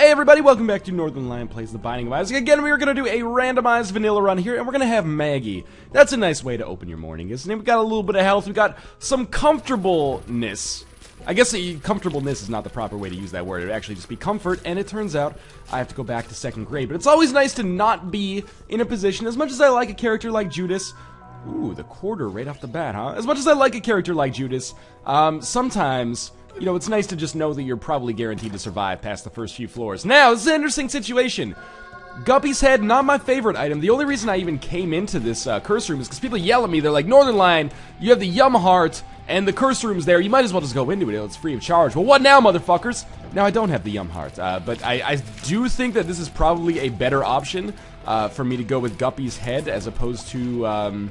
Hey everybody, welcome back to Northernlion Plays the Binding of Isaac. Again, we are going to do a randomized vanilla run here, and we're going to have Maggie. That's a nice way to open your morning, isn't it? We got a little bit of health, we got some comfortableness. I guess comfortableness is not the proper way to use that word. It would actually just be comfort, and it turns out I have to go back to 2nd grade. But it's always nice to not be in a position, as much as I like a character like Judas. Ooh, the quarter right off the bat, huh? As much as I like a character like Judas, sometimes, you know, it's nice to just know that you're probably guaranteed to survive past the first few floors. Now, this is an interesting situation. Guppy's head, not my favorite item. The only reason I even came into this curse room is because people yell at me. They're like, Northernlion, you have the Yum Heart, and the curse room's there. You might as well just go into it. It's free of charge. Well, what now, motherfuckers? Now, I don't have the Yum Heart, but I do think that this is probably a better option for me to go with Guppy's head as opposed to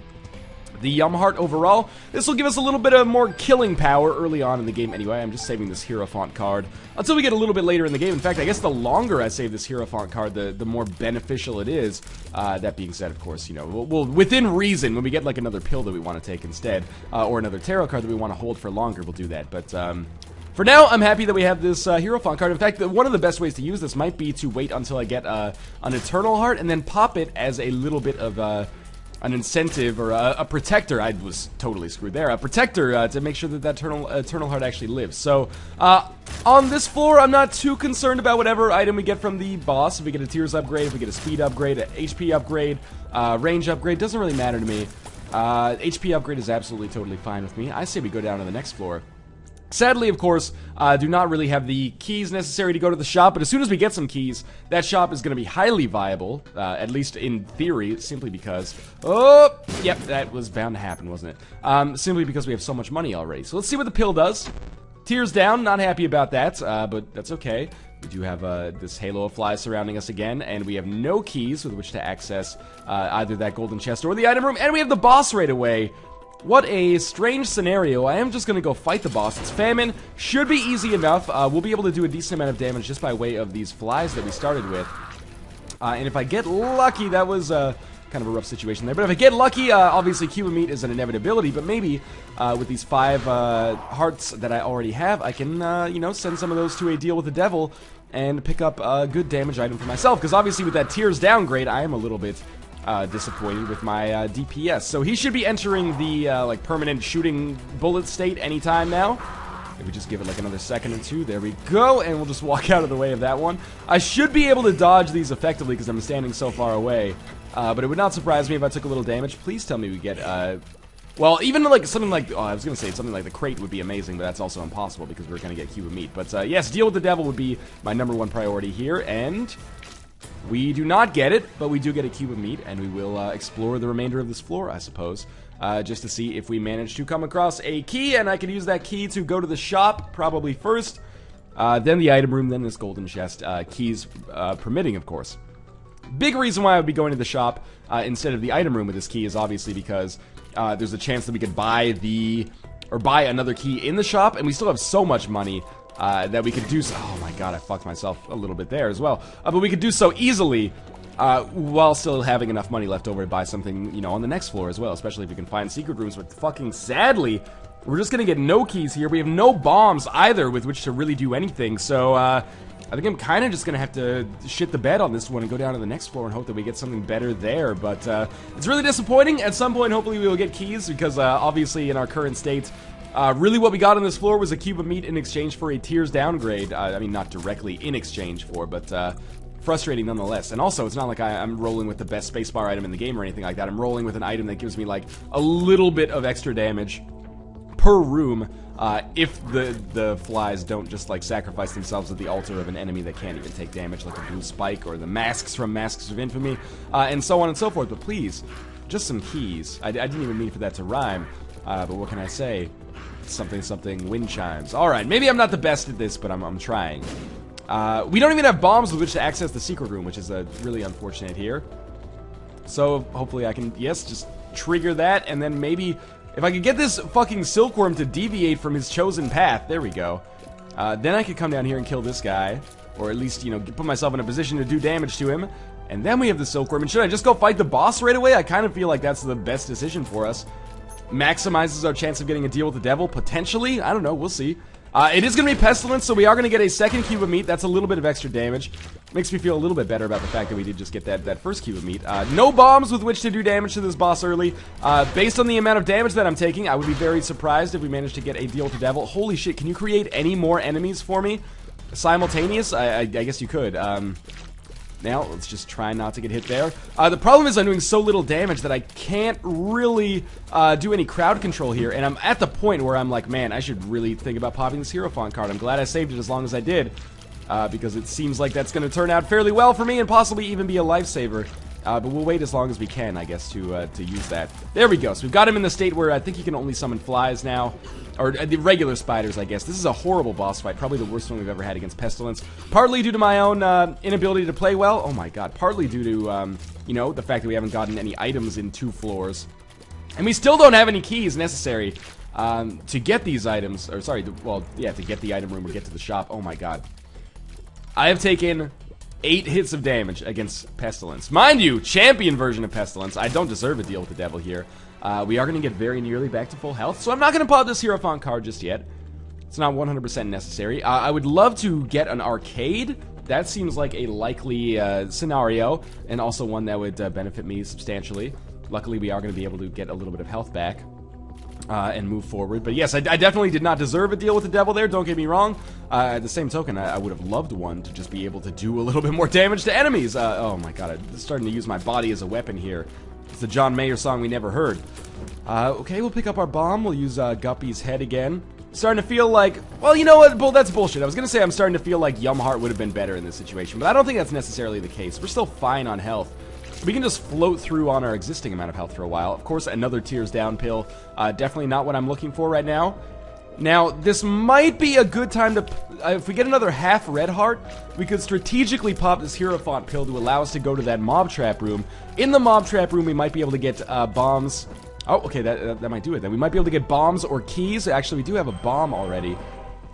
the Yum Heart overall. This will give us a little bit of more killing power early on in the game anyway. I'm just saving this Hierophant card until we get a little bit later in the game. In fact, I guess the longer I save this Hierophant card, the more beneficial it is. That being said, of course, you know, we'll within reason, when we get like another pill that we want to take instead, or another tarot card that we want to hold for longer, we'll do that. But for now, I'm happy that we have this Hierophant card. In fact, one of the best ways to use this might be to wait until I get an Eternal Heart and then pop it as a little bit of an incentive or a protector. I was totally screwed there. A protector to make sure that Eternal Heart actually lives. So, on this floor, I'm not too concerned about whatever item we get from the boss. If we get a Tears upgrade, if we get a speed upgrade, an HP upgrade, range upgrade, doesn't really matter to me. HP upgrade is absolutely totally fine with me. I say we go down to the next floor. Sadly, of course, do not really have the keys necessary to go to the shop, but as soon as we get some keys, that shop is going to be highly viable, at least in theory, simply because... Oh, yep, that was bound to happen, wasn't it? Simply because we have so much money already. So let's see what the pill does. Tears down, not happy about that, but that's okay. We do have this halo of flies surrounding us again, and we have no keys with which to access either that golden chest or the item room, and we have the boss right away. What a strange scenario. I am just going to go fight the boss. It's Famine. Should be easy enough. We'll be able to do a decent amount of damage just by way of these flies that we started with. And if I get lucky, that was kind of a rough situation there. But if I get lucky, obviously Cuba Meat is an inevitability. But maybe with these 5 hearts that I already have, I can, you know, send some of those to a deal with the devil and pick up a good damage item for myself. Because obviously with that Tears downgrade, I am a little bit... disappointed with my DPS. So he should be entering the like permanent shooting bullet state anytime now. If we just give it like another second or two, there we go, and we'll just walk out of the way of that one. I should be able to dodge these effectively because I'm standing so far away. But it would not surprise me if I took a little damage. Please tell me we get well, even like something like, I was gonna say something like the crate would be amazing, but that's also impossible because we're gonna get Cuba Meat. But yes, deal with the devil would be my #1 priority here, and we do not get it, but we do get a Cube of Meat, and we will explore the remainder of this floor, I suppose, just to see if we manage to come across a key, and I can use that key to go to the shop, probably first, then the item room, then this golden chest, keys permitting, of course. Big reason why I would be going to the shop instead of the item room with this key is obviously because there's a chance that we could buy another key in the shop, and we still have so much money that we could do so. Oh my god, I fucked myself a little bit there as well. But we could do so easily while still having enough money left over to buy something, you know, on the next floor as well, especially if we can find secret rooms. But fucking sadly, we're just gonna get no keys here. We have no bombs either with which to really do anything. So I think I'm kind of just gonna have to shit the bed on this one and go down to the next floor and hope that we get something better there. But it's really disappointing. At some point, hopefully, we will get keys because obviously, in our current state. Really what we got on this floor was a Cube of Meat in exchange for a Tears downgrade. I mean, not directly in exchange for, but frustrating nonetheless. And also, it's not like I'm rolling with the best spacebar item in the game or anything like that. I'm rolling with an item that gives me, like, a little bit of extra damage per room if the flies don't just, like, sacrifice themselves at the altar of an enemy that can't even take damage, like a blue spike or the masks from Masks of Infamy, and so on and so forth. But please, just some keys. I didn't even mean for that to rhyme, but what can I say? Something, something, wind chimes. Alright, maybe I'm not the best at this, but I'm trying. We don't even have bombs with which to access the secret room, which is really unfortunate here. So, hopefully I can, yes, just trigger that, and then maybe, if I could get this fucking silkworm to deviate from his chosen path, there we go. Then I could come down here and kill this guy, or at least, you know, put myself in a position to do damage to him. And then we have the silkworm, and should I just go fight the boss right away? I kind of feel like that's the best decision for us. Maximizes our chance of getting a deal with the devil, potentially. I don't know, we'll see. It is going to be Pestilence, so we are going to get a second cube of meat. That's a little bit of extra damage. Makes me feel a little bit better about the fact that we did just get that first cube of meat. No bombs with which to do damage to this boss early. Based on the amount of damage that I'm taking, I would be very surprised if we managed to get a deal with the devil. Holy shit, can you create any more enemies for me? Simultaneous? I guess you could. Now, let's just try not to get hit there. The problem is I'm doing so little damage that I can't really do any crowd control here. And I'm at the point where I'm like, man, I should really think about popping this Hero Font card. I'm glad I saved it as long as I did. Because it seems like that's going to turn out fairly well for me and possibly even be a lifesaver. But we'll wait as long as we can, I guess, to use that. There we go. So we've got him in the state where I think he can only summon flies now. Or the regular spiders, I guess. This is a horrible boss fight. Probably the worst one we've ever had against Pestilence. Partly due to my own inability to play well. Oh my god. Partly due to, you know, the fact that we haven't gotten any items in 2 floors. And we still don't have any keys necessary to get these items. Or sorry, well, yeah, to get the item room or get to the shop. Oh my god. I have taken 8 hits of damage against Pestilence. Mind you, champion version of Pestilence. I don't deserve a deal with the devil here. We are going to get very nearly back to full health, so I'm not going to pop this Hero Font card just yet. It's not 100% necessary. I would love to get an arcade. That seems like a likely scenario, and also one that would benefit me substantially. Luckily, we are going to be able to get a little bit of health back. And move forward. But yes, I definitely did not deserve a deal with the devil there, don't get me wrong. At the same token, I would have loved one to just be able to do a little bit more damage to enemies. Oh my god, I'm starting to use my body as a weapon here. It's the John Mayer song we never heard. Okay, we'll pick up our bomb. We'll use Guppy's head again. Starting to feel like, well, you know what? Well, that's bullshit. I was going to say I'm starting to feel like Yumheart would have been better in this situation, but I don't think that's necessarily the case. We're still fine on health. We can just float through on our existing amount of health for a while. Of course, another Tears Down pill. Definitely not what I'm looking for right now. Now, this might be a good time to... if we get another half red heart, we could strategically pop this Hero Font pill to allow us to go to that mob trap room. In the mob trap room, we might be able to get bombs... Oh, okay, that might do it then. We might be able to get bombs or keys. Actually, we do have a bomb already.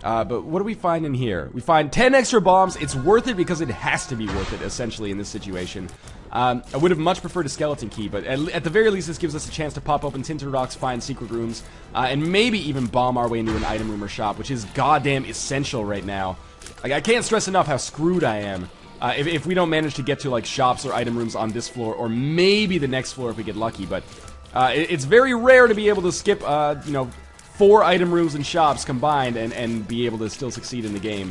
But what do we find in here? We find 10 extra bombs. It's worth it because it has to be worth it, essentially, in this situation. I would have much preferred a skeleton key, but at the very least, this gives us a chance to pop open Tinted Rocks, find secret rooms, and maybe even bomb our way into an item room or shop, which is goddamn essential right now. Like, I can't stress enough how screwed I am. If we don't manage to get to, like, shops or item rooms on this floor, or maybe the next floor if we get lucky, but it's very rare to be able to skip, you know, 4 item rooms and shops combined and be able to still succeed in the game.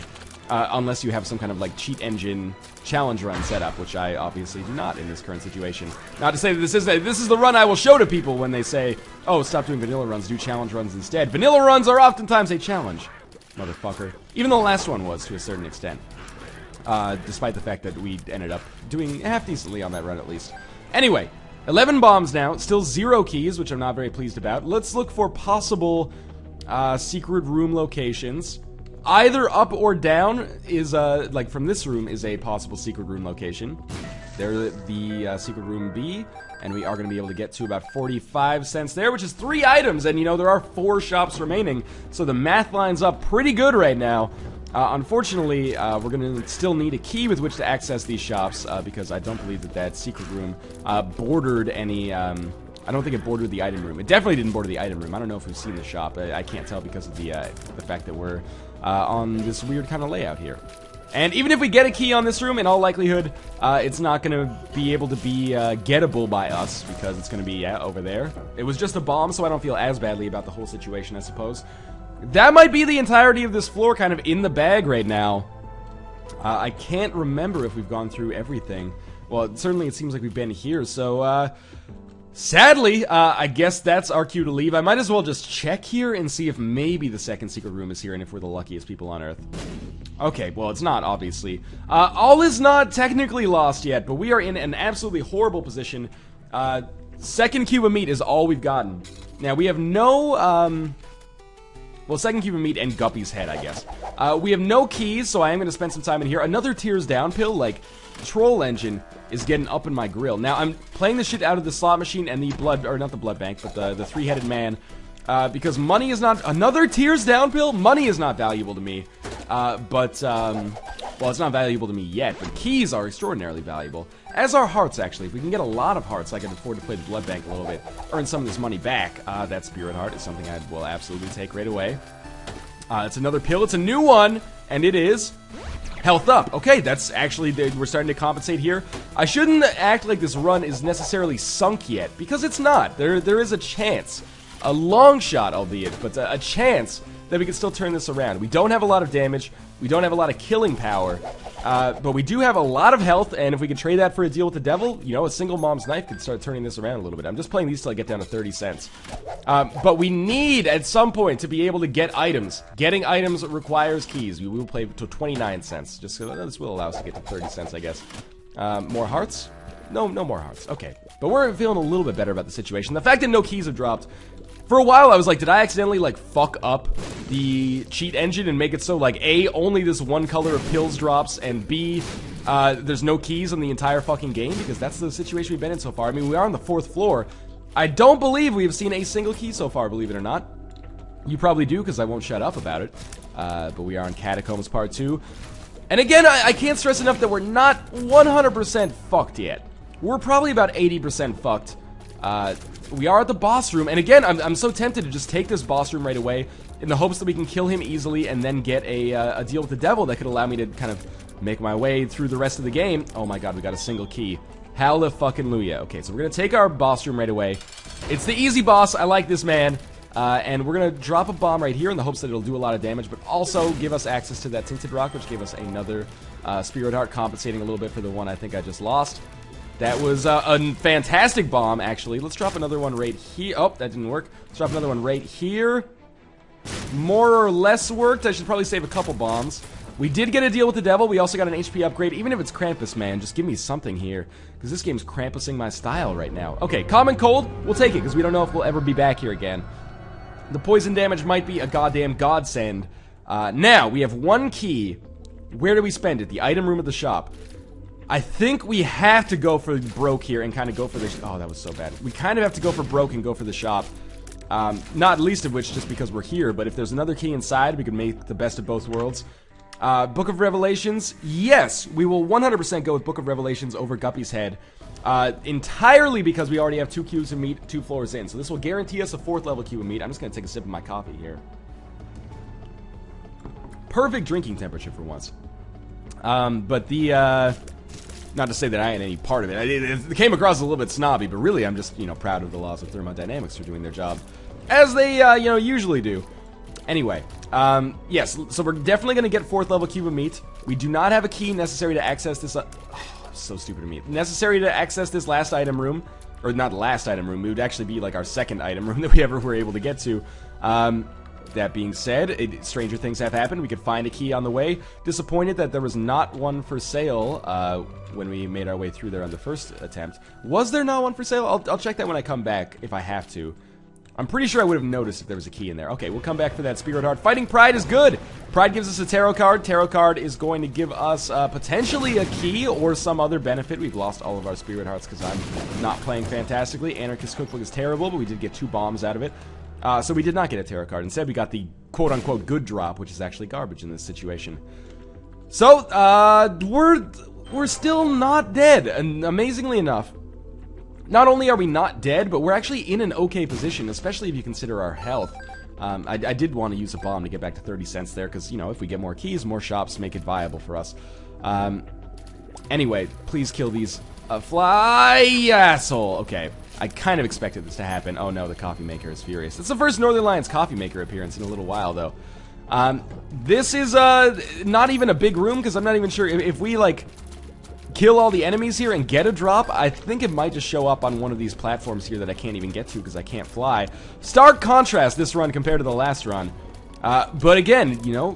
Unless you have some kind of, like, cheat engine challenge run setup, which I obviously do not in this current situation. Not to say that this is the run I will show to people when they say, oh, stop doing vanilla runs, do challenge runs instead. Vanilla runs are oftentimes a challenge, motherfucker. Even the last one was, to a certain extent. Despite the fact that we ended up doing half-decently on that run, at least. Anyway, 11 bombs now, still 0 keys, which I'm not very pleased about. Let's look for possible secret room locations. Either up or down is, like from this room, is a possible secret room location. There, the secret room B, and we are going to be able to get to about 45 cents there, which is 3 items, and you know, there are 4 shops remaining, so the math lines up pretty good right now. Unfortunately, we're going to still need a key with which to access these shops, because I don't believe that secret room bordered any, I don't think it bordered the item room. It definitely didn't border the item room. I don't know if we've seen the shop. I can't tell because of the fact that we're on this weird kind of layout here. And even if we get a key on this room, in all likelihood, it's not going to be able to be gettable by us because it's going to be over there. It was just a bomb, so I don't feel as badly about the whole situation, I suppose. That might be the entirety of this floor kind of in the bag right now. I can't remember if we've gone through everything. Well, certainly it seems like we've been here, so sadly, I guess that's our cue to leave. I might as well just check here and see if maybe the second secret room is here and if we're the luckiest people on Earth. Okay, well, it's not, obviously. All is not technically lost yet, but we are in an absolutely horrible position. Second cube of meat is all we've gotten. Now, we have no, well, second cube of meat and Guppy's head, I guess. We have no keys, so I am going to spend some time in here. Another Tears Down pill, like, Troll Engine is getting up in my grill. Now, I'm playing the shit out of the slot machine and the blood, or not the blood bank, but the three-headed man, because money is not, another Tears Down pill? Money is not valuable to me, well, it's not valuable to me yet, but keys are extraordinarily valuable, as are hearts, actually. If we can get a lot of hearts, I can afford to play the blood bank a little bit, earn some of this money back. That spirit heart is something I will absolutely take right away. It's another pill. It's a new one, and it is health up. Okay, that's actually, we're starting to compensate here. I shouldn't act like this run is necessarily sunk yet, because it's not. There is a chance, a long shot albeit, but a chance that we can still turn this around. We don't have a lot of damage, we don't have a lot of killing power, but we do have a lot of health, and if we can trade that for a deal with the devil, you know, a single mom's knife could start turning this around a little bit. I'm just playing these till I get down to 30 cents. But we need, at some point, to be able to get items. Getting items requires keys. We will play to 29 cents, just so this will allow us to get to 30 cents, I guess. More hearts? No more hearts. Okay. But we're feeling a little bit better about the situation. The fact that no keys have dropped. For a while, I was like, did I accidentally, like, fuck up the cheat engine and make it so, like, A, only this one color of pills drops, and B, there's no keys on the entire fucking game? Because that's the situation we've been in so far. I mean, we are on the 4th floor. I don't believe we've seen a single key so far, believe it or not. You probably do, because I won't shut up about it. But we are on Catacombs Part 2. And again, I can't stress enough that we're not 100% fucked yet. We're probably about 80% fucked. We are at the boss room, and again, I'm so tempted to just take this boss room right away in the hopes that we can kill him easily and then get a deal with the devil that could allow me to kind of make my way through the rest of the game. Oh my god, we got a single key. Hallelujah. Okay, so we're gonna take our boss room right away. It's the easy boss. I like this man. And we're gonna drop a bomb right here in the hopes that it'll do a lot of damage, but also give us access to that Tinted Rock, which gave us another Spirit Heart, compensating a little bit for the one I think I just lost. That was a fantastic bomb, actually. Let's drop another one right here. Oh, that didn't work. Let's drop another one right here. More or less worked. I should probably save a couple bombs. We did get a deal with the devil. We also got an HP upgrade. Even if it's Krampus, man, just give me something here, because this game's Krampusing my style right now. Okay, Common Cold. We'll take it, because we don't know if we'll ever be back here again. The poison damage might be a goddamn godsend. Now, we have one key. Where do we spend it? The item room of the shop. I think we have to go for broke here and kind of go for the... Oh, that was so bad. We kind of have to go for broke and go for the shop. Not least of which just because we're here, but if there's another key inside, we could make the best of both worlds. Book of Revelations. Yes, we will 100% go with Book of Revelations over Guppy's Head. Entirely because we already have 2 cubes of meat 2 floors in. So this will guarantee us a 4th level cube of meat. I'm just going to take a sip of my coffee here. Perfect drinking temperature for once. But the... Not to say that I had any part of it. It came across a little bit snobby, but really I'm just, you know, proud of the laws of thermodynamics for doing their job. As they, you know, usually do. Anyway, yes, so we're definitely going to get 4th level cube of meat. We do not have a key necessary to access this... so stupid of me. Necessary to access this last item room. Or not last item room. It would actually be like our 2nd item room that we ever were able to get to. That being said, stranger things have happened. We could find a key on the way. Disappointed that there was not one for sale when we made our way through there on the first attempt. Was there not one for sale? I'll check that when I come back, if I have to. I'm pretty sure I would have noticed if there was a key in there. Okay, we'll come back for that Spirit Heart. Fighting Pride is good! Pride gives us a tarot card. Tarot card is going to give us potentially a key or some other benefit. We've lost all of our Spirit Hearts because I'm not playing fantastically. Anarchist Cookbook is terrible, but we did get 2 bombs out of it. So we did not get a tarot card. Instead, we got the quote-unquote good drop, which is actually garbage in this situation. So, we're still not dead, and amazingly enough. Not only are we not dead, but we're actually in an okay position, especially if you consider our health. I did want to use a bomb to get back to 30 cents there, because, you know, if we get more keys, more shops make it viable for us. Anyway, please kill these. Fly, asshole. Okay. I kind of expected this to happen. Oh no, the coffee maker is furious. It's the first Northernlion's coffee maker appearance in a little while, though. This is not even a big room, because I'm not even sure if we, like, kill all the enemies here and get a drop. I think it might just show up on one of these platforms here that I can't even get to because I can't fly. Stark contrast this run compared to the last run. But again, you know,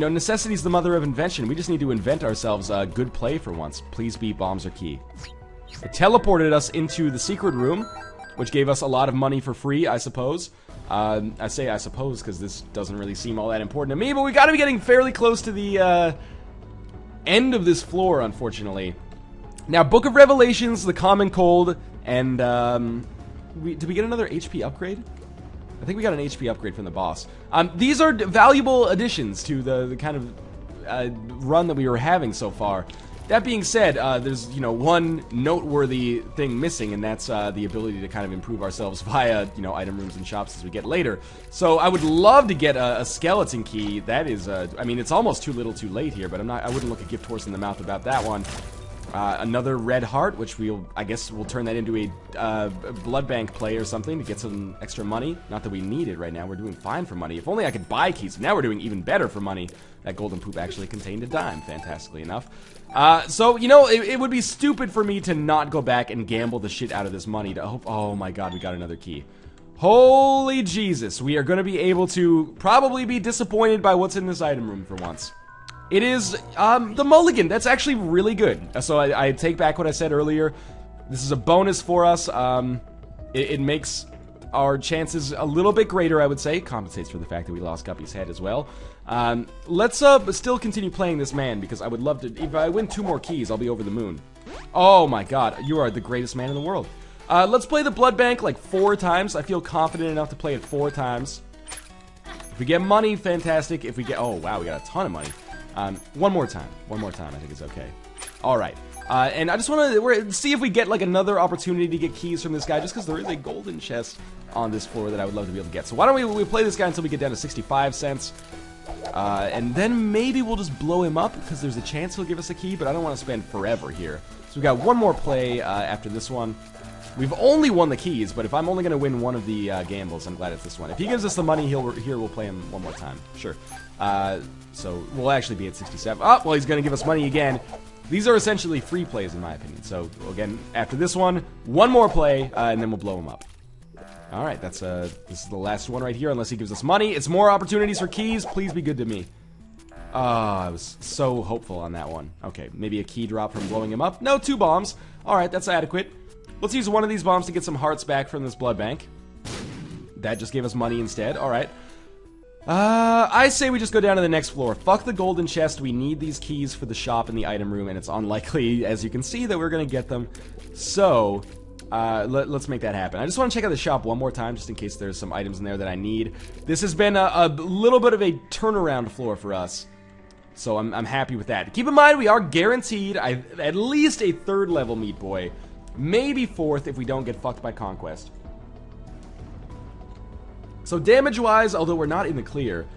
necessity's the mother of invention. We just need to invent ourselves a good play for once. Please be bombs are key. It teleported us into the secret room, which gave us a lot of money for free, I suppose. I say I suppose because this doesn't really seem all that important to me, but we gotta be getting fairly close to the end of this floor, unfortunately. Now, Book of Revelations, the Common Cold, and did we get another HP upgrade? I think we got an HP upgrade from the boss. These are valuable additions to the kind of run that we were having so far. That being said, there's, you know, one noteworthy thing missing, and that's the ability to kind of improve ourselves via, you know, item rooms and shops as we get later. So I would love to get a skeleton key. That is, I mean, it's almost too little too late here, but I wouldn't look a gift horse in the mouth about that one. Another red heart, which I guess we'll turn that into a blood bank play or something to get some extra money. Not that we need it right now. We're doing fine for money. If only I could buy keys. Now we're doing even better for money. That golden poop actually contained a dime, fantastically enough. So, you know, it would be stupid for me to not go back and gamble the shit out of this money to hope. Oh my god, we got another key. Holy Jesus. We are going to be able to probably be disappointed by what's in this item room for once. It is, the mulligan. That's actually really good. So I take back what I said earlier. This is a bonus for us. It makes our chances a little bit greater, I would say. Compensates for the fact that we lost Guppy's head as well. Let's still continue playing this man, because I would love to. If I win 2 more keys, I'll be over the moon. Oh my god, you are the greatest man in the world. Let's play the blood bank like 4 times. I feel confident enough to play it 4 times. If we get money, fantastic. If we get, oh wow, we got a ton of money. One more time, I think it's okay. Alright, and I just want to see if we get like another opportunity to get keys from this guy, just because there is a golden chest on this floor that I would love to be able to get. So why don't we play this guy until we get down to 65 cents, and then maybe we'll just blow him up, because there's a chance he'll give us a key, but I don't want to spend forever here. So we got one more play after this one. We've only won the keys, but if I'm only going to win one of the gambles, I'm glad it's this one. If he gives us the money, we'll play him one more time. Sure. So we'll actually be at 67. Oh, well, he's going to give us money again. These are essentially free plays, in my opinion. So, again, after this one more play, and then we'll blow him up. Alright, this is the last one right here, unless he gives us money. It's more opportunities for keys. Please be good to me. I was so hopeful on that one. Okay, maybe a key drop from blowing him up. No, 2 bombs. Alright, that's adequate. Let's use one of these bombs to get some hearts back from this blood bank. That just gave us money instead. Alright. I say we just go down to the next floor. Fuck the golden chest. We need these keys for the shop and the item room, and it's unlikely, as you can see, that we're gonna get them. So, let's make that happen. I just want to check out the shop one more time, just in case there's some items in there that I need. This has been a little bit of a turnaround floor for us, so I'm happy with that. Keep in mind, we are guaranteed at least a 3rd level Meat Boy. Maybe 4th if we don't get fucked by Conquest. So damage-wise, although we're not in the clear,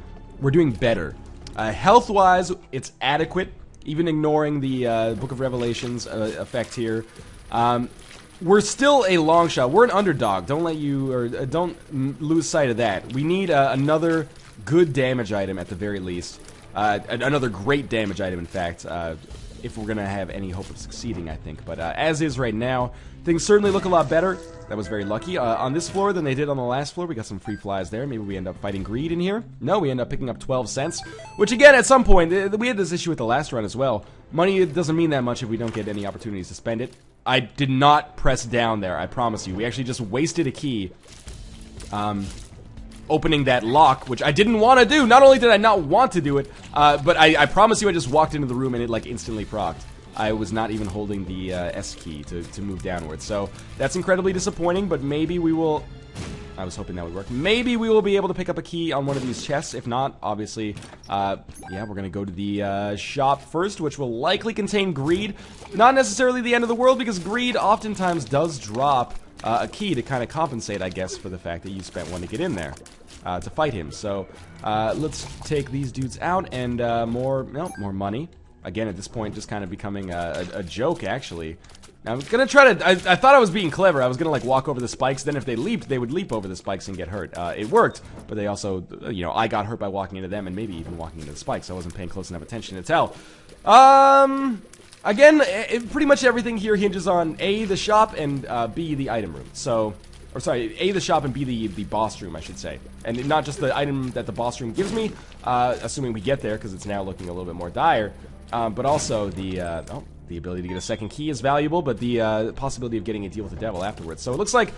we're doing better. Health-wise, it's adequate, even ignoring the Book of Revelations effect here. We're still a long shot. We're an underdog. Don't lose sight of that. We need another good damage item at the very least. Another great damage item, in fact, if we're gonna have any hope of succeeding, I think. But as is right now, things certainly look a lot better. That was very lucky. On this floor than they did on the last floor. We got some free flies there. Maybe we end up fighting greed in here. No, we end up picking up 12 cents. Which again, at some point, we had this issue with the last run as well. Money doesn't mean that much if we don't get any opportunities to spend it. I did not press down there, I promise you. We actually just wasted a key. Opening that lock, which I didn't want to do. Not only did I not want to do it, but I promise you I just walked into the room and it like instantly procced. I was not even holding the S key to move downwards. So that's incredibly disappointing, but maybe we will... I was hoping that would work. Maybe we will be able to pick up a key on one of these chests. If not, obviously, yeah, we're going to go to the shop first, which will likely contain greed. Not necessarily the end of the world, because greed oftentimes does drop a key to kind of compensate, I guess, for the fact that you spent one to get in there to fight him. So let's take these dudes out and more money. Again, at this point, just kind of becoming a joke, actually. Now, I'm gonna try to... I thought I was being clever. I was gonna, like, walk over the spikes. Then if they leaped, they would leap over the spikes and get hurt. It worked, but they also... you know, I got hurt by walking into them and maybe even walking into the spikes. I wasn't paying close enough attention to tell. Again, pretty much everything here hinges on A, the shop, and B, the item room. So... Or sorry, A, the shop, and B, the boss room, I should say. And not just the item that the boss room gives me, assuming we get there, because it's now looking a little bit more dire. But also the ability to get a second key is valuable, but the possibility of getting a deal with the devil afterwards. So it looks like...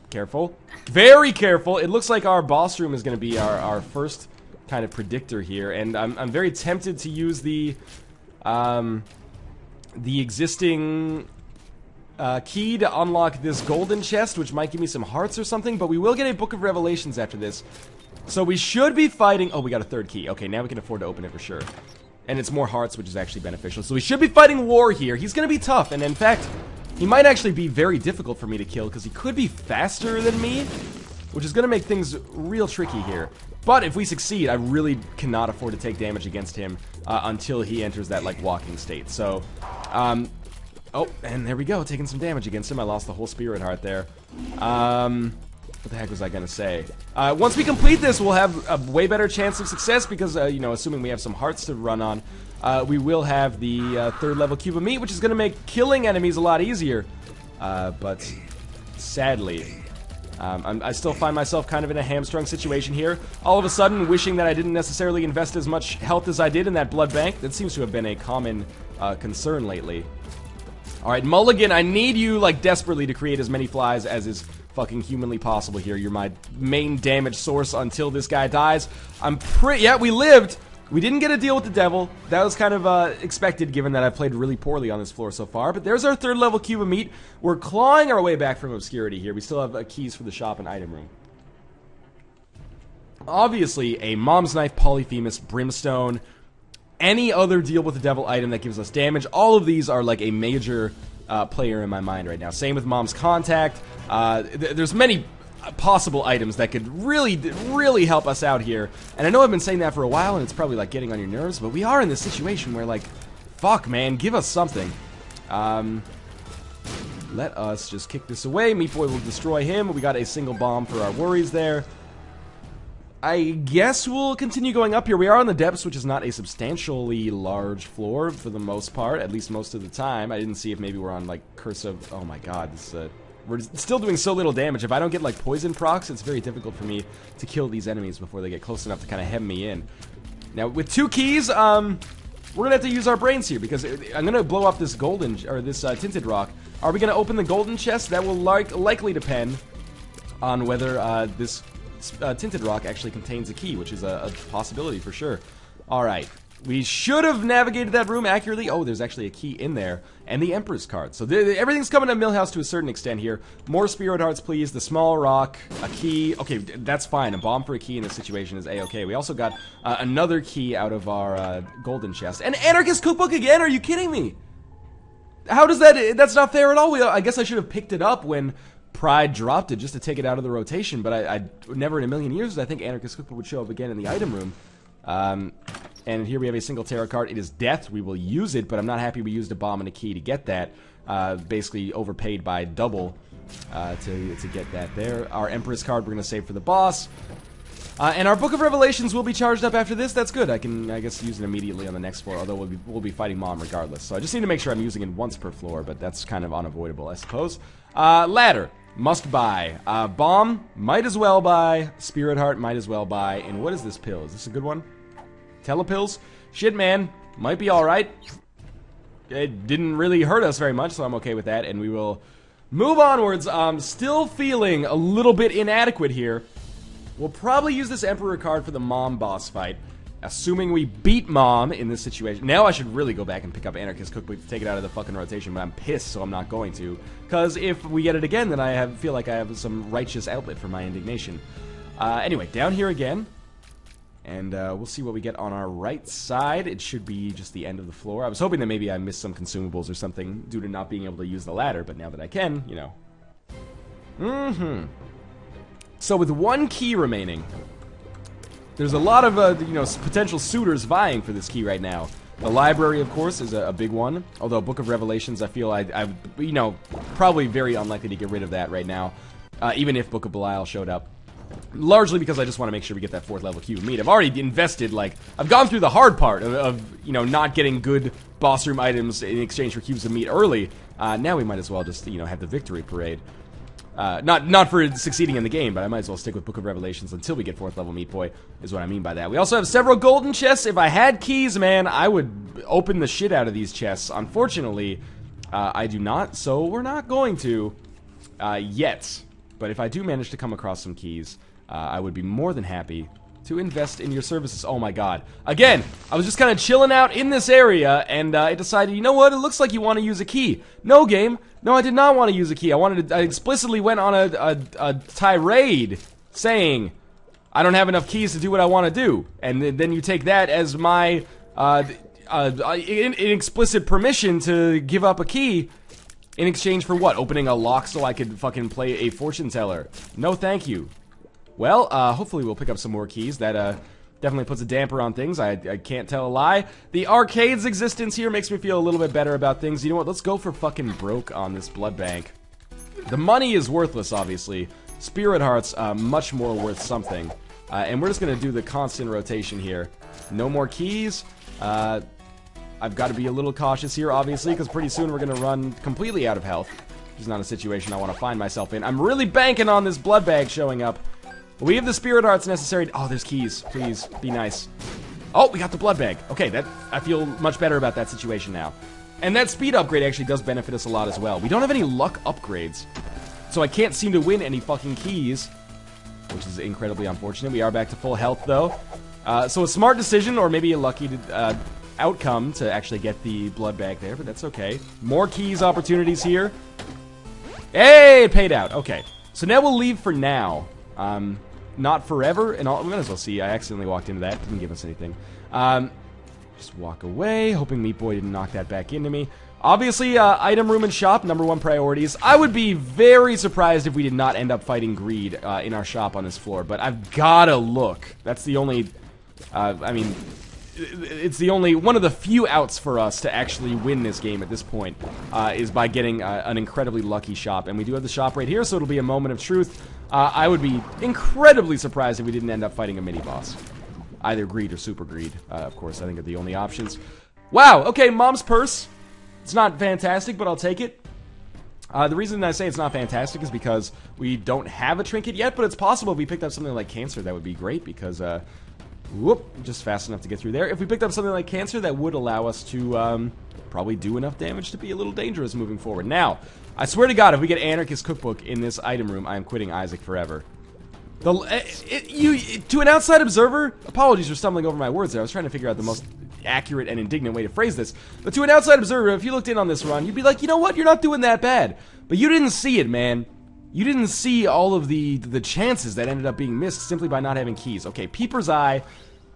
careful. Very careful! It looks like our boss room is going to be our first kind of predictor here, and I'm very tempted to use the existing... key to unlock this golden chest, which might give me some hearts or something, but we will get a Book of Revelations after this. So we should be fighting... Oh, we got a 3rd key. Okay, now we can afford to open it for sure. And it's more hearts, which is actually beneficial. So we should be fighting war here. He's going to be tough, and in fact, he might actually be very difficult for me to kill, because he could be faster than me, which is going to make things real tricky here. But if we succeed, I really cannot afford to take damage against him until he enters that, like, walking state. So, oh, and there we go, taking some damage against him. I lost the whole Spirit Heart there. What the heck was I gonna say? Once we complete this, we'll have a way better chance of success because, you know, assuming we have some hearts to run on, we will have the 3rd level cube of meat, which is gonna make killing enemies a lot easier. But sadly, I still find myself kind of in a hamstrung situation here. All of a sudden, wishing that I didn't necessarily invest as much health as I did in that blood bank. That seems to have been a common concern lately. Alright, Mulligan, I need you, like, desperately to create as many flies as is fucking humanly possible here. You're my main damage source until this guy dies. Yeah, we lived! We didn't get a deal with the devil. That was kind of expected, given that I played really poorly on this floor so far. But there's our 3rd level cube of meat. We're clawing our way back from obscurity here. We still have keys for the shop and item room. Obviously, a Mom's Knife, Polyphemus, Brimstone, any other deal with the devil item that gives us damage. All of these are like a major player in my mind right now. Same with Mom's Contact. There's many possible items that could really help us out here. And I know I've been saying that for a while, and it's probably like getting on your nerves, but we are in this situation where, like, fuck, man, give us something. Let us just kick this away. Meat Boy will destroy him. We got a single bomb for our worries there. I guess we'll continue going up here. We are on the depths, which is not a substantially large floor for the most part, at least most of the time. I didn't see if maybe we're on, like, Curse of... Oh my god, this we're still doing so little damage. If I don't get, like, poison procs, it's very difficult for me to kill these enemies before they get close enough to kind of hem me in. Now, with 2 keys, we're gonna have to use our brains here, because I'm gonna blow up this golden... or this tinted rock. Are we gonna open the golden chest? That will likely depend on whether this... tinted rock actually contains a key, which is a possibility for sure. Alright, we should have navigated that room accurately. Oh, there's actually a key in there, and the Emperor's card. So everything's coming to Millhouse to a certain extent here. More Spirit Hearts, please. The small rock, a key. Okay, that's fine. A bomb for a key in this situation is a-okay. We also got another key out of our golden chest. An Anarchist Cookbook again? Are you kidding me? How does that... That's not fair at all. I guess I should have picked it up when Pride dropped it just to take it out of the rotation, but I never in a million years did I think Anarchist Cookbook would show up again in the item room. And here we have a single tarot card. It is death. We will use it, but I'm not happy we used a bomb and a key to get that. Basically overpaid by double to get that there. Our Empress card we're going to save for the boss. And our Book of Revelations will be charged up after this. That's good. I can, I guess, use it immediately on the next floor, although we'll be fighting Mom regardless. So I just need to make sure I'm using it once per floor, but that's kind of unavoidable, I suppose. Ladder. Must buy. Bomb, might as well buy. Spirit Heart, might as well buy. And what is this pill? Is this a good one? Telepills? Shit, man. Might be alright. It didn't really hurt us very much, so I'm okay with that. And we will move onwards. Still feeling a little bit inadequate here. We'll probably use this Emperor card for the Mom boss fight. Assuming we beat Mom in this situation. Now I should really go back and pick up Anarchist Cookbook to take it out of the fucking rotation, but I'm pissed, so I'm not going to. Because if we get it again, then I feel like I have some righteous outlet for my indignation. Anyway, down here again. And we'll see what we get on our right side. It should be just the end of the floor. I was hoping that maybe I missed some consumables or something due to not being able to use the ladder, but now that I can, you know. So with 1 key remaining... There's a lot of, you know, potential suitors vying for this key right now. The library, of course, is a big one. Although Book of Revelations, I feel I you know, probably very unlikely to get rid of that right now. Even if Book of Belial showed up. Largely because I just want to make sure we get that 4th level cube of meat. I've already invested, like, I've gone through the hard part of you know, not getting good boss room items in exchange for cubes of meat early. Now we might as well just, you know, have the victory parade. Not for succeeding in the game, but I might as well stick with Book of Revelations until we get 4th level Meat Boy, is what I mean by that. We also have several golden chests. If I had keys, man, I would open the shit out of these chests. Unfortunately, I do not, so we're not going to yet. But if I do manage to come across some keys, I would be more than happy to invest in your services. Oh my god. Again, I was just kind of chilling out in this area, and I decided, you know what, it looks like you want to use a key. No, game. No, I did not want to use a key. I explicitly went on a tirade saying, I don't have enough keys to do what I want to do. And then you take that as my, explicit permission to give up a key in exchange for what? Opening a lock so I could fucking play a fortune teller. No thank you. Well, hopefully we'll pick up some more keys. That definitely puts a damper on things. I can't tell a lie. The arcade's existence here makes me feel a little bit better about things. You know what? Let's go for fucking broke on this blood bank. The money is worthless, obviously. Spirit hearts, much more worth something. And we're just gonna do the constant rotation here. No more keys. I've got to be a little cautious here, obviously, because pretty soon we're gonna run completely out of health. Which is not a situation I want to find myself in. I'm really banking on this blood bag showing up. We have the spirit hearts necessary. Oh, there's keys. Please, be nice. Oh, we got the blood bag. Okay, I feel much better about that situation now. And that speed upgrade actually does benefit us a lot as well. We don't have any luck upgrades, so I can't seem to win any fucking keys, which is incredibly unfortunate. We are back to full health, though. So a smart decision, or maybe a lucky outcome to actually get the blood bag there, but that's okay. More keys opportunities here. Hey, it paid out. Okay, so now we'll leave for now. Not forever, and we might as well see. I accidentally walked into that. Didn't give us anything. Just walk away, hoping Meat Boy didn't knock that back into me. Obviously, item room and shop, #1 priorities. I would be very surprised if we did not end up fighting greed in our shop on this floor, but I've gotta look. That's the only, I mean, it's the only, one of the few outs for us to actually win this game at this point, is by getting an incredibly lucky shop. And we do have the shop right here, so it'll be a moment of truth. I would be incredibly surprised if we didn't end up fighting a mini-boss. Either greed or super greed, of course, I think are the only options. Wow, okay, mom's purse. It's not fantastic, but I'll take it. The reason I say it's not fantastic is because we don't have a trinket yet, but it's possible if we picked up something like cancer, that would be great, because, whoop, just fast enough to get through there. If we picked up something like cancer, that would allow us to, probably do enough damage to be a little dangerous moving forward. Now, I swear to God, if we get Anarchist Cookbook in this item room, I am quitting Isaac forever. To an outside observer, apologies for stumbling over my words there. I was trying to figure out the most accurate and indignant way to phrase this. But to an outside observer, if you looked in on this run, you'd be like, you know what? You're not doing that bad. But you didn't see it, man. You didn't see all of the chances that ended up being missed simply by not having keys. Okay, Peeper's Eye.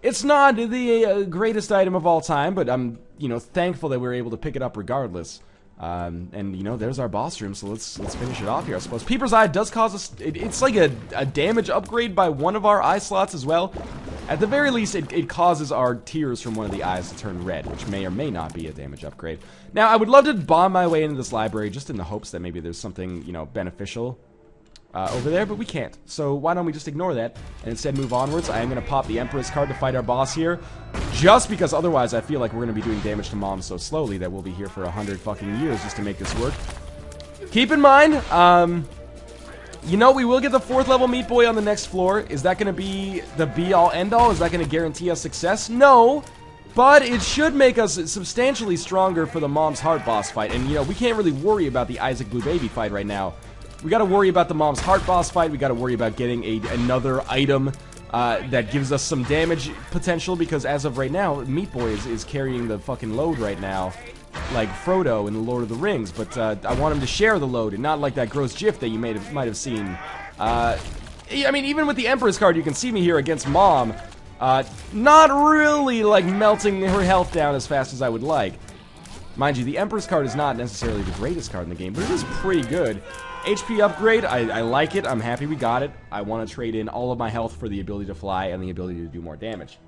It's not the greatest item of all time, but I'm, you know, thankful that we were able to pick it up regardless. And you know, there's our boss room, so let's finish it off here, I suppose. Peeper's Eye does cause us, it's like a damage upgrade by one of our eye slots as well. At the very least, it causes our tears from one of the eyes to turn red, which may or may not be a damage upgrade. Now, I would love to bomb my way into this library just in the hopes that maybe there's something, you know, beneficial over there, but we can't. So why don't we just ignore that and instead move onwards? I am going to pop the Empress card to fight our boss here, just because otherwise I feel like we're going to be doing damage to Mom so slowly that we'll be here for 100 fucking years just to make this work. Keep in mind, you know, we will get the 4th level Meat Boy on the next floor. Is that going to be the be-all, end-all? Is that going to guarantee us success? No, but it should make us substantially stronger for the Mom's Heart boss fight. And, you know, we can't really worry about the Isaac Blue Baby fight right now. We gotta worry about the Mom's Heart boss fight. We gotta worry about getting another item that gives us some damage potential, because as of right now, Meat Boy is carrying the fucking load right now, like Frodo in The Lord of the Rings. But I want him to share the load and not like that gross gif that you might have seen. I mean, even with the Emperor's card, you can see me here against Mom, not really like melting her health down as fast as I would like. Mind you, the Emperor's card is not necessarily the greatest card in the game, but it is pretty good. HP upgrade, I like it. I'm happy we got it. I want to trade in all of my health for the ability to fly and the ability to do more damage.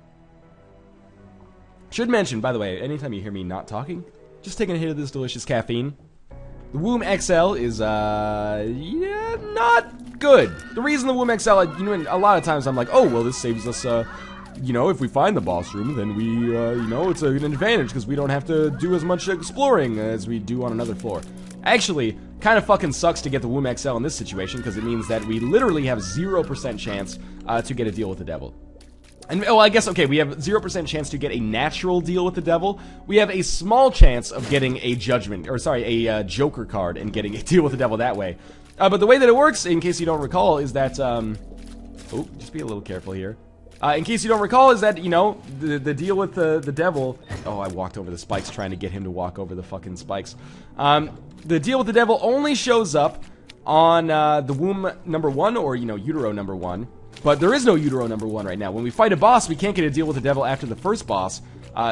Should mention, by the way, anytime you hear me not talking, just taking a hit of this delicious caffeine. The Womb XL is, yeah, not good. The reason the Womb XL, you know, a lot of times I'm like, oh, well, this saves us, you know, if we find the boss room, then we, you know, it's an advantage because we don't have to do as much exploring as we do on another floor. Actually, kind of fucking sucks to get the Womb XL in this situation, because it means that we literally have 0% chance to get a deal with the devil. And, oh, I guess, okay, we have 0% chance to get a natural deal with the devil. We have a small chance of getting a judgment, or sorry, a Joker card and getting a deal with the devil that way. But the way that it works, in case you don't recall, is that, oh, just be a little careful here. In case you don't recall, is that, you know, the deal with the devil... Oh, I walked over the spikes trying to get him to walk over the fucking spikes. The deal with the devil only shows up on the womb #1, or, you know, utero #1. But there is no utero #1 right now. When we fight a boss, we can't get a deal with the devil after the first boss.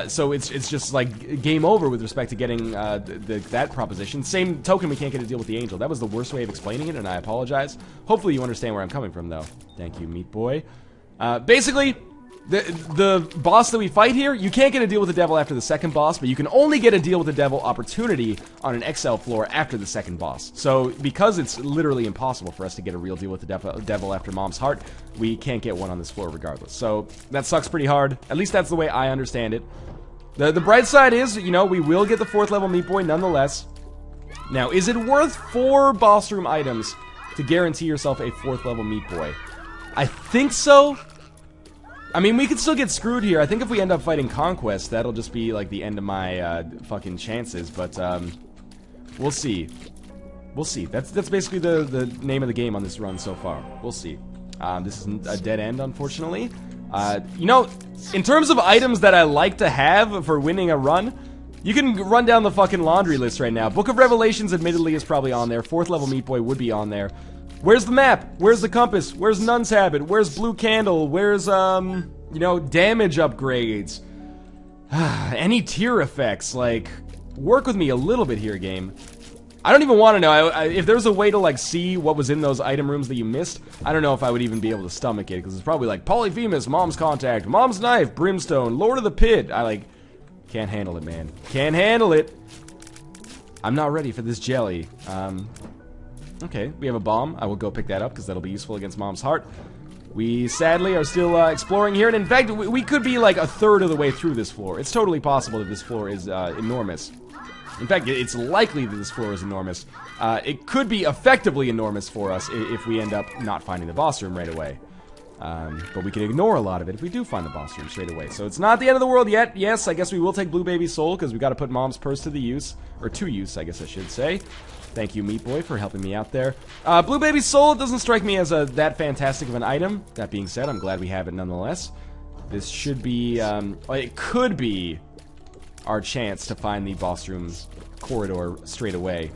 So it's just like game over with respect to getting that proposition. Same token, we can't get a deal with the angel. That was the worst way of explaining it, and I apologize. Hopefully you understand where I'm coming from, though. Thank you, Meat Boy. Basically, the boss that we fight here, you can't get a deal with the devil after the second boss, but you can only get a deal with the devil opportunity on an XL floor after the second boss. So, because it's literally impossible for us to get a real deal with the devil after Mom's Heart, we can't get one on this floor regardless. So, that sucks pretty hard. At least that's the way I understand it. The bright side is, you know, we will get the 4th level Meat Boy nonetheless. Now, is it worth 4 boss room items to guarantee yourself a 4th level Meat Boy? I think so. I mean, we could still get screwed here. I think if we end up fighting Conquest, that'll just be, like, the end of my, fucking chances. But, we'll see. We'll see. That's basically the name of the game on this run so far. We'll see. This is a dead end, unfortunately. You know, in terms of items that I like to have for winning a run, you can run down the fucking laundry list right now. Book of Revelations, admittedly, is probably on there. 4th level Meat Boy would be on there. Where's the map? Where's the compass? Where's Nun's Habit? Where's Blue Candle? Where's, you know, damage upgrades? Any tier effects? Like, work with me a little bit here, game. I don't even want to know. If there's a way to, like, see what was in those item rooms that you missed, I don't know if I would even be able to stomach it, because it's probably like Polyphemus, Mom's Contact, Mom's Knife, Brimstone, Lord of the Pit. I, like, can't handle it, man. Can't handle it. I'm not ready for this jelly. Okay, we have a bomb. I will go pick that up because that'll be useful against Mom's Heart. We sadly are still exploring here, and in fact, we could be like a third of the way through this floor. It's totally possible that this floor is enormous. In fact, it's likely that this floor is enormous. It could be effectively enormous for us if we end up not finding the boss room right away. But we can ignore a lot of it if we do find the boss room straight away. So it's not the end of the world yet. Yes, I guess we will take Blue Baby's soul because we got to put Mom's purse to the use, or to use, I guess I should say. Thank you, Meat Boy, for helping me out there. Blue Baby's soul doesn't strike me as that fantastic of an item. That being said, I'm glad we have it nonetheless. This should be, it could be our chance to find the boss room's corridor straight away.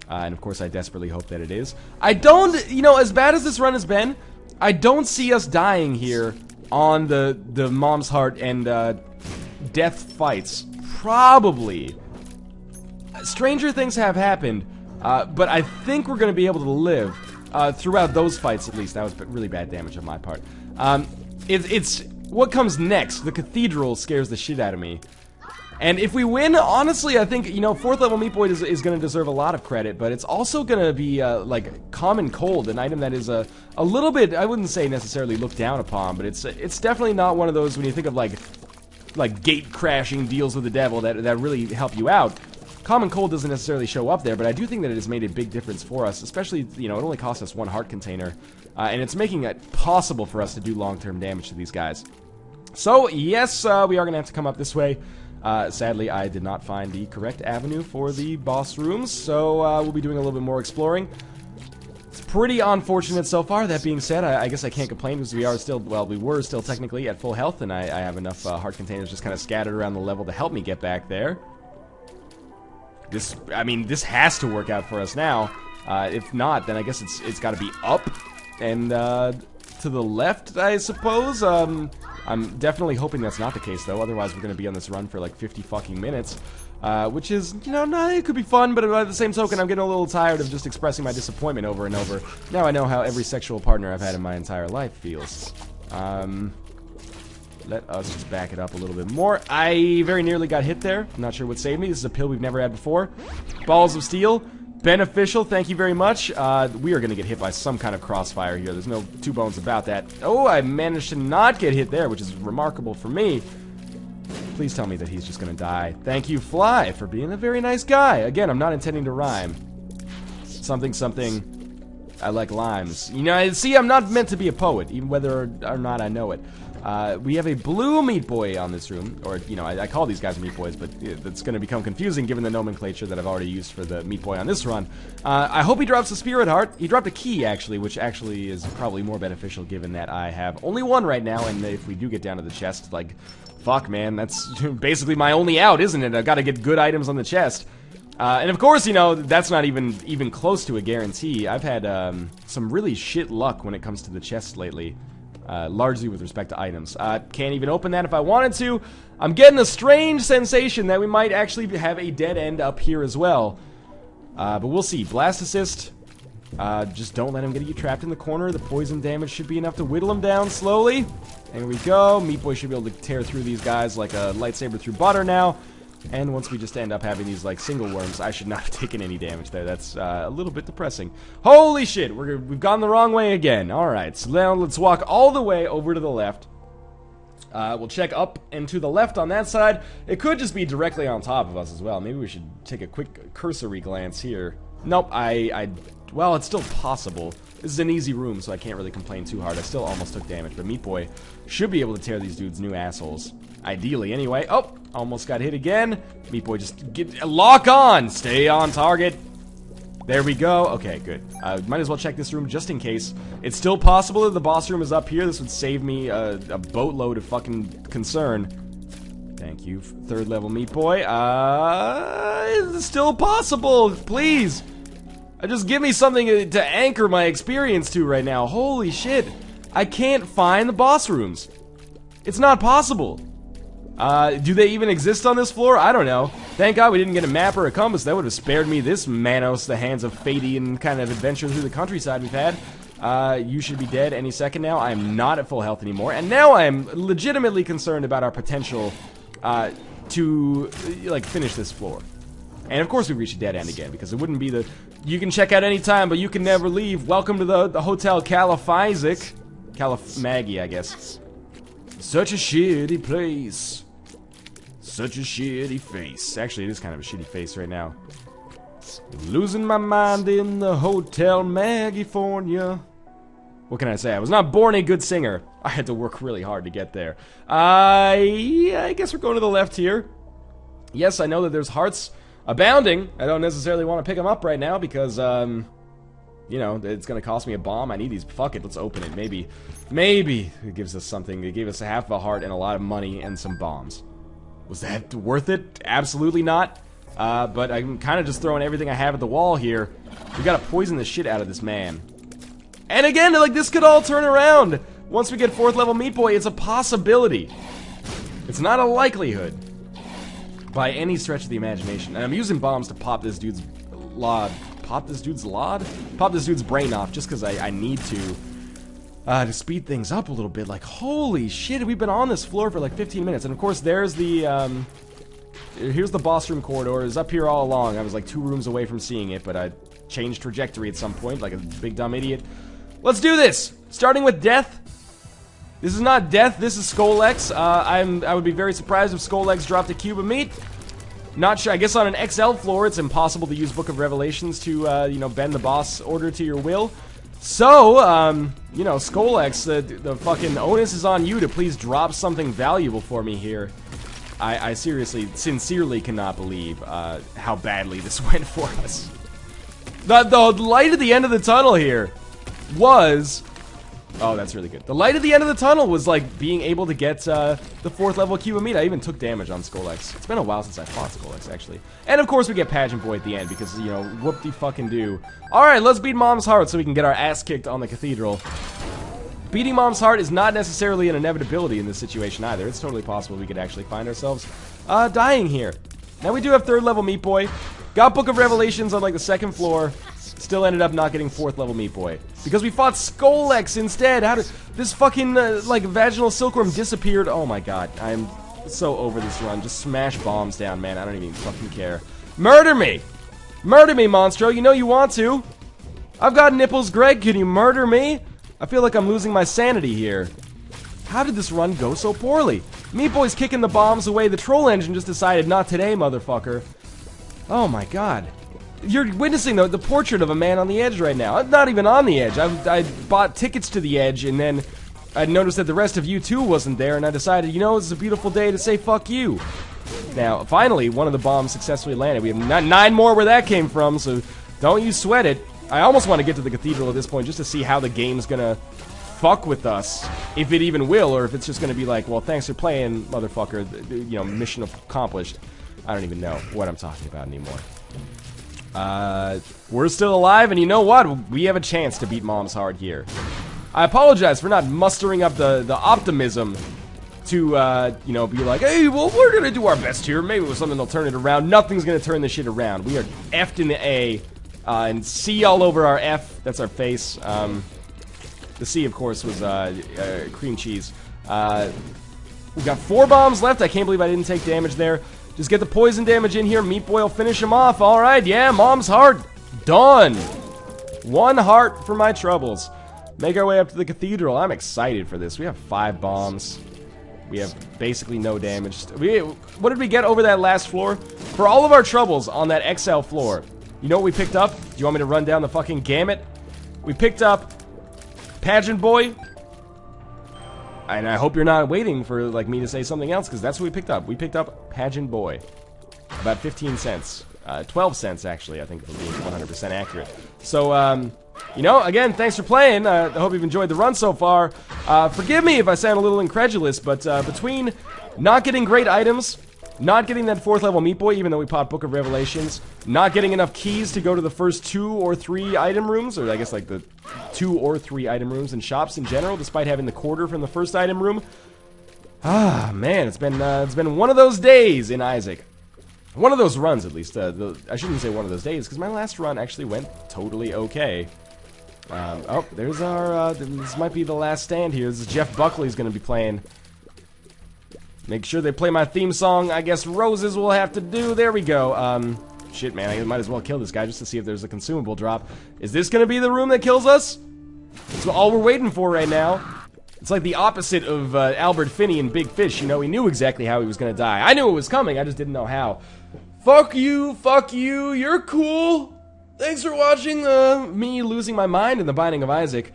And of course, I desperately hope that it is. I don't, you know, as bad as this run has been, I don't see us dying here on the Mom's Heart and death fights. Probably. Stranger things have happened, but I think we're going to be able to live throughout those fights at least. That was really bad damage on my part. It's what comes next. The cathedral scares the shit out of me. And if we win, honestly, I think, you know, 4th level Meat Boy is going to deserve a lot of credit, but it's also going to be, like, Common Cold, an item that is a little bit, I wouldn't say necessarily looked down upon, but it's definitely not one of those, when you think of, like gate-crashing deals with the devil that really help you out. Common Cold doesn't necessarily show up there, but I do think that it has made a big difference for us, especially, you know, it only cost us 1 heart container, and it's making it possible for us to do long-term damage to these guys. So, yes, we are going to have to come up this way. Sadly, I did not find the correct avenue for the boss rooms, so we'll be doing a little bit more exploring. It's pretty unfortunate so far. That being said, I guess I can't complain because we are still, well, we were still technically at full health, and I have enough heart containers just kind of scattered around the level to help me get back there. I mean, this has to work out for us now. If not, then I guess it's got to be up and to the left, I suppose. I'm definitely hoping that's not the case, though. Otherwise, we're going to be on this run for like 50 fucking minutes. Which is, you know, no, it could be fun, but by the same token, I'm getting a little tired of just expressing my disappointment over and over. Now I know how every sexual partner I've had in my entire life feels. Let us just back it up a little bit more. I very nearly got hit there. I'm not sure what saved me. This is a pill we've never had before. Balls of Steel. Beneficial, thank you very much. We are going to get hit by some kind of crossfire here. There's no two bones about that. Oh, I managed to not get hit there, which is remarkable for me. Please tell me that he's just going to die. Thank you, Fly, for being a very nice guy. Again, I'm not intending to rhyme. Something, something, I like limes. You know, see, I'm not meant to be a poet, even whether or not I know it. We have a blue Meat Boy on this room, or, you know, I call these guys Meat Boys, but it's going to become confusing given the nomenclature that I've already used for the Meat Boy on this run. I hope he drops a Spirit Heart. He dropped a key, actually, which actually is probably more beneficial given that I have only one right now, and if we do get down to the chest, like, fuck, man, that's basically my only out, isn't it? I've got to get good items on the chest. And of course, you know, that's not even close to a guarantee. I've had some really shit luck when it comes to the chest lately. largely with respect to items. Can't even open that if I wanted to. I'm getting a strange sensation that we might actually have a dead end up here as well. But we'll see. Blast assist. Just don't let him get you trapped in the corner. The poison damage should be enough to whittle him down slowly. There we go. Meat Boy should be able to tear through these guys like a lightsaber through butter now. And once we just end up having these like single worms, I should not have taken any damage there. That's a little bit depressing. Holy shit, we've gone the wrong way again. Alright, so now let's walk all the way over to the left. We'll check up and to the left on that side. It could just be directly on top of us as well. Maybe we should take a quick cursory glance here. Nope, well, it's still possible. This is an easy room, so I can't really complain too hard. I still almost took damage, but Meat Boy should be able to tear these dudes new assholes. Ideally, anyway. Oh, almost got hit again. Meat Boy, just lock on! Stay on target. There we go. Okay, good. Might as well check this room just in case. It's still possible that the boss room is up here. This would save me a boatload of fucking concern. Thank you, third level Meat Boy. It's still possible. Please. Just give me something to anchor my experience to right now. Holy shit. I can't find the boss rooms. It's not possible. Do they even exist on this floor? I don't know. Thank God we didn't get a map or a compass. That would have spared me this Manos, the hands of Fadian kind of adventure through the countryside we've had. You should be dead any second now. I am not at full health anymore. And now I am legitimately concerned about our potential to, like, finish this floor. And of course we reach a dead end again, because it wouldn't be the... You can check out any time, but you can never leave. Welcome to the Hotel Caliphysic. Maggie, I guess. Such a shitty place. Such a shitty face. Actually, it is kind of a shitty face right now. Losing my mind in the Hotel Maggifornia. What can I say? I was not born a good singer. I had to work really hard to get there. I guess we're going to the left here. Yes, I know that there's hearts abounding. I don't necessarily want to pick them up right now because, you know, it's going to cost me a bomb. I need these. Fuck it, let's open it. Maybe it gives us something. It gave us a half of a heart and a lot of money and some bombs. Was that worth it? Absolutely not. But I'm kind of just throwing everything I have at the wall here. We got to poison the shit out of this man. And again, like, this could all turn around. Once we get 4th level Meat Boy, it's a possibility. It's not a likelihood. By any stretch of the imagination. And I'm using bombs to pop this dude's lod. Pop this dude's lod? Pop this dude's brain off just because I need to speed things up a little bit. Like, holy shit, we've been on this floor for like 15 minutes. And of course, there's the, here's the boss room corridor. It's up here all along. I was like 2 rooms away from seeing it, but I changed trajectory at some point like a big dumb idiot. Let's do this! Starting with death. This is not death, this is Skolex. I would be very surprised if Skolex dropped a cube of meat. Not sure, I guess on an XL floor it's impossible to use Book of Revelations to, you know, bend the boss order to your will. So, you know, Skolex, the fucking onus is on you to please drop something valuable for me here. I seriously, sincerely cannot believe how badly this went for us. The light at the end of the tunnel here was... Oh, that's really good. The light at the end of the tunnel was like being able to get the 4th level cube of meat. I even took damage on Skolex. It's been a while since I fought Skolex, actually. And of course we get Pageant Boy at the end because, you know, whoop-de-fucking-do. Alright, let's beat Mom's Heart so we can get our ass kicked on the cathedral. Beating Mom's Heart is not necessarily an inevitability in this situation either. It's totally possible we could actually find ourselves dying here. Now we do have 3rd level Meat Boy. Got Book of Revelations on like the 2nd floor. Still ended up not getting 4th level Meat Boy. Because we fought Skolex instead! How did this fucking, like, vaginal silkworm disappeared? Oh my god, I'm so over this run. Just smash bombs down, man. I don't even fucking care. Murder me! Murder me, Monstro! You know you want to! I've got nipples, Greg! Can you murder me? I feel like I'm losing my sanity here. How did this run go so poorly? Meat Boy's kicking the bombs away. The troll engine just decided, not today, motherfucker. Oh my god. You're witnessing the portrait of a man on the edge right now. I'm not even on the edge. I bought tickets to the edge, and then I noticed that the rest of you too wasn't there, and I decided, you know, it's a beautiful day to say fuck you. Now, finally, one of the bombs successfully landed. We have 9 more where that came from, so don't you sweat it. I almost want to get to the cathedral at this point just to see how the game's gonna fuck with us, if it even will, or if it's just gonna be like, well, thanks for playing, motherfucker, you know, mission accomplished. I don't even know what I'm talking about anymore. We're still alive, and you know what? We have a chance to beat Mom's Heart here. I apologize for not mustering up the optimism to, you know, be like, hey, well, we're gonna do our best here. Maybe with something will turn it around. Nothing's gonna turn this shit around. We are F'd in the A, and C all over our F. That's our face. The C, of course, was cream cheese. We've got 4 bombs left. I can't believe I didn't take damage there. Just get the poison damage in here. Meat Boy will finish him off. All right, yeah, Mom's heart. Done. 1 heart for my troubles. Make our way up to the cathedral. I'm excited for this. We have 5 bombs. We have basically no damage. What did we get over that last floor? For all of our troubles on that XL floor, you know what we picked up? Do you want me to run down the fucking gamut? We picked up Pageant Boy. And I hope you're not waiting for like me to say something else, because that's what we picked up. We picked up Pageant Boy. About 15 cents. 12 cents, actually, I think, for being 100% accurate. So, you know, again, thanks for playing. I hope you've enjoyed the run so far. Forgive me if I sound a little incredulous, but between not getting great items, not getting that 4th level Meat Boy, even though we popped Book of Revelations, not getting enough keys to go to the first 2 or 3 item rooms, or I guess like the 2 or 3 item rooms and shops in general, despite having the quarter from the first item room. Ah, man, it's been one of those days in Isaac. One of those runs, at least. I shouldn't say one of those days, because my last run actually went totally okay. Oh, there's our, this might be the last stand here. This is Jeff Buckley's going to be playing. Make sure they play my theme song. I guess roses will have to do. There we go. Shit, man, I might as well kill this guy just to see if there's a consumable drop. Is this going to be the room that kills us? That's all we're waiting for right now. It's like the opposite of Albert Finney in Big Fish. You know, he knew exactly how he was going to die. I knew it was coming. I just didn't know how. Fuck you, you're cool. Thanks for watching me losing my mind in the Binding of Isaac.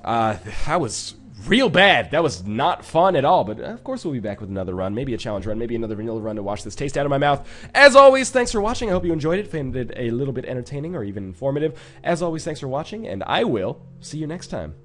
That was real bad. That was not fun at all, but of course we'll be back with another run, maybe a challenge run, maybe another vanilla run to wash this taste out of my mouth. As always, thanks for watching. I hope you enjoyed it, found it a little bit entertaining or even informative. As always, thanks for watching, and I will see you next time.